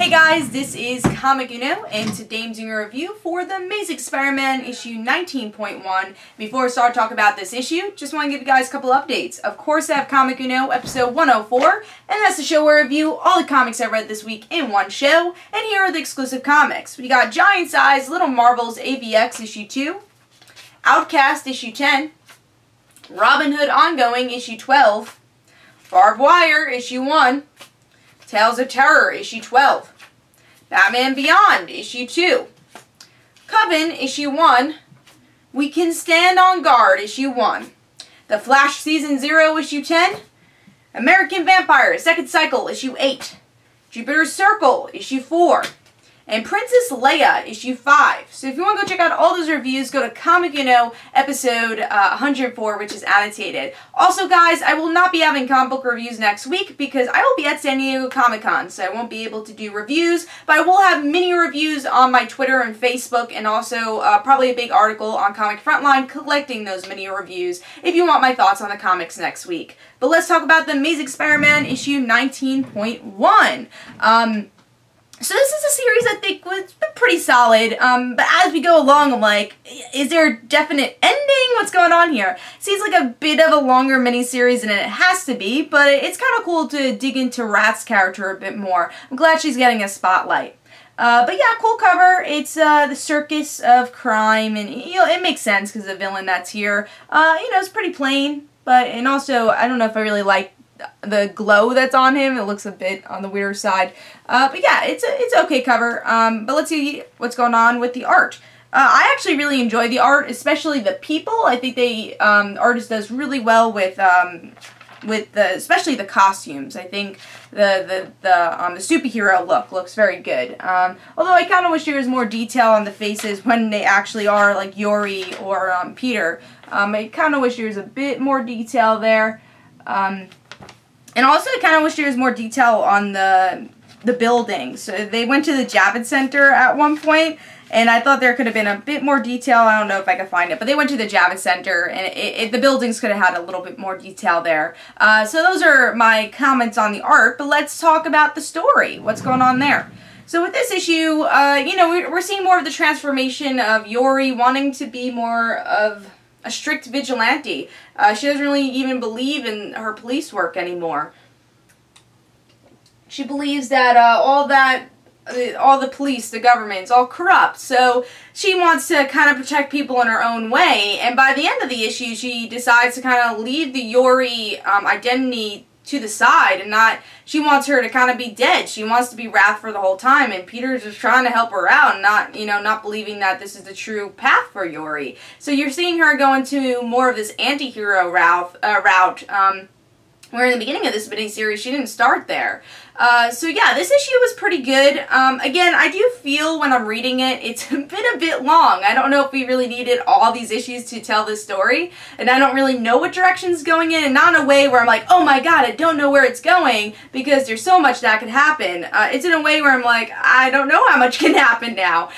Hey guys, this is Comic Uno, and today I'm doing a review for the Amazing Spider-Man issue 19.1. Before I start talking about this issue, just want to give you guys a couple updates. Of course, I have Comic Uno episode 104, and that's the show where I review all the comics I read this week in one show, and here are the exclusive comics. We got Giant Size Little Marvels AVX issue 2, Outcast issue 10, Robin Hood Ongoing issue 12, Barbed Wire issue 1, Tales of Terror, issue 12. Batman Beyond, issue 2. Coven, issue 1. We Can Stand on Guard, issue 1. The Flash, season 0, issue 10. American Vampire, second cycle, issue 8. Jupiter's Circle, issue 4. And Princess Leia, issue 5. So if you want to go check out all those reviews, go to Comic Uno episode 104, which is annotated. Also, guys, I will not be having comic book reviews next week because I will be at San Diego Comic-Con, so I won't be able to do reviews, but I will have mini reviews on my Twitter and Facebook, and also probably a big article on Comic Frontline collecting those mini reviews if you want my thoughts on the comics next week. But let's talk about the Amazing Spider-Man issue 19.1. So this is a series I think was pretty solid, but as we go along, I'm like, is there a definite ending? What's going on here? Seems like a bit of a longer miniseries than it has to be, but it's kind of cool to dig into Rat's character a bit more. I'm glad she's getting a spotlight. But yeah, cool cover. It's the circus of crime, and it makes sense because the villain that's here, it's pretty plain, and also I don't know if I really like the glow that's on him. It looks a bit on the weirder side. But yeah, it's okay cover. But let's see what's going on with the art. I actually really enjoy the art, especially the people. I think the artist does really well with especially the costumes. I think the superhero look looks very good. Although I kind of wish there was more detail on the faces when they actually are like Yori or Peter. I kind of wish there was a bit more detail there. And also, I kind of wish there was more detail on the buildings. So they went to the Javits Center at one point, and I thought there could have been a bit more detail. I don't know if I could find it, but they went to the Javits Center, and the buildings could have had a little bit more detail there. So those are my comments on the art, but let's talk about the story. What's going on there? So with this issue, we're seeing more of the transformation of Yori wanting to be more of a strict vigilante. She doesn't really even believe in her police work anymore. She believes that all the police, the government, is all corrupt. So she wants to kind of protect people in her own way. And by the end of the issue, she decides to kind of leave the Yori identity to the side, and she wants her to kind of be dead. She wants to be Wrath for the whole time, and Peter's just trying to help her out and not believing that this is the true path for Yori. So you're seeing her go into more of this anti-hero route, where in the beginning of this miniseries, she didn't start there. So yeah, this issue was pretty good. Again, I do feel when I'm reading it, it's been a bit long. I don't know if we really needed all these issues to tell this story, and I don't really know what direction it's going in, and not in a way where I'm like, oh my god, I don't know where it's going, because there's so much that could happen. It's in a way where I'm like, I don't know how much can happen now.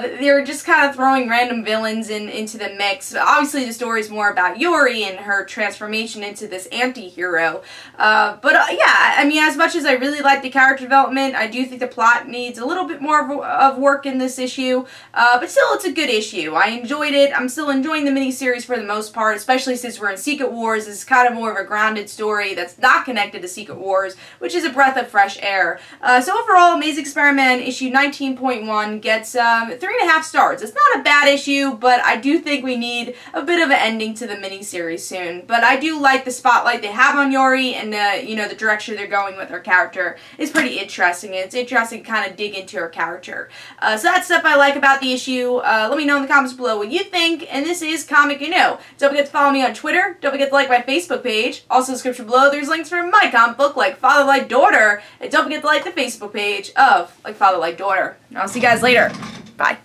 They're just kind of throwing random villains into the mix. Obviously, the story is more about Yori and her transformation into this anti-hero. Yeah, I mean, as much as I really like the character development, I do think the plot needs a little bit more of work in this issue, but still, it's a good issue. I enjoyed it. I'm still enjoying the miniseries for the most part, especially since we're in Secret Wars. This is kind of more of a grounded story that's not connected to Secret Wars, which is a breath of fresh air. So overall, Amazing Spider-Man issue 19.1 gets 3.5 stars. It's not a bad issue, but I do think we need a bit of an ending to the miniseries soon. But I do like the spotlight they have on Yori, and the direction they're going with her character is pretty interesting. It's interesting to kind of dig into her character. So that's stuff I like about the issue. Let me know in the comments below what you think, and this is Comic Uno. Don't forget to follow me on Twitter. Don't forget to like my Facebook page. Also, in the description below, there's links for my comic book, Like Father Like Daughter. And don't forget to like the Facebook page of Like Father Like Daughter. And I'll see you guys later. Bye.